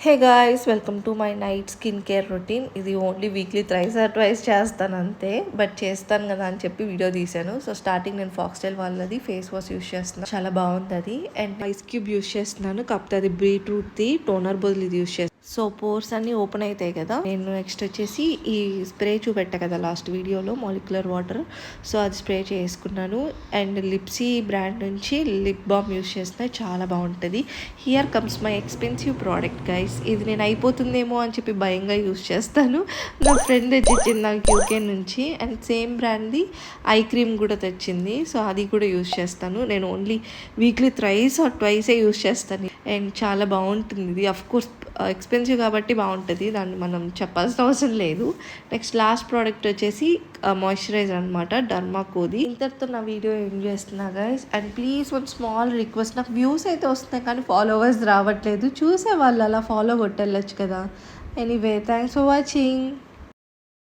Hey guys, welcome to my night skin care routine. ఇది only weekly thrice or twice చేస్తాను అంతే, but చేస్తాను కదా అని చెప్పి వీడియో తీశాను. సో స్టార్టింగ్ నేను ఫాక్స్టైల్ వాళ్ళది ఫేస్ వాష్ యూస్ చేస్తున్నాను, చాలా బాగుంది అది. అండ్ ఐస్ క్యూబ్ యూస్ చేస్తున్నాను, కాకపోతే అది బీట్రూట్ది టోనర్ బదులు ఇది యూస్ చేస్తాను. సో పోర్స్ అన్ని ఓపెన్ అవుతాయి కదా. నేను నెక్స్ట్ వచ్చేసి ఈ స్ప్రే చూపెట్టా కదా లాస్ట్ వీడియోలో, మాలిక్యులర్ వాటర్. సో అది స్ప్రే చేసుకున్నాను. అండ్ లిప్సీ బ్రాండ్ నుంచి లిప్ బామ్ యూస్ చేస్తున్నా, చాలా బాగుంటుంది. Here comes my expensive product guys. ఇది నేను అయిపోతుందేమో అని చెప్పి భయంగా యూస్ చేస్తాను. నా ఫ్రెండ్ తెచ్చిచ్చింది నాకు యూకే నుంచి. అండ్ సేమ్ బ్రాండ్ది ఐ క్రీమ్ కూడా తెచ్చింది, సో అది కూడా యూస్ చేస్తాను. నేను only weekly thrice or twice use చేస్తాను. అండ్ చాలా బాగుంటుంది ఇది. అఫ్ కోర్స్ ఎక్స్పెన్సివ్ కాబట్టి బాగుంటుంది, దాన్ని మనం చెప్పాల్సిన అవసరం లేదు. నెక్స్ట్ లాస్ట్ ప్రోడక్ట్ వచ్చేసి మాయిశ్చరైజర్ అనమాట, డర్మాకోది. ఇంతటితో నా వీడియో ఏం చేస్తున్నా guys. And please one small request, నాకు వ్యూస్ అయితే వస్తున్నాయి కానీ ఫాలోవర్స్ రావట్లేదు. చూసే వాళ్ళు అలా ఫాలో కొట్టెళ్ళచ్చు కదా. Anyway, thanks for watching.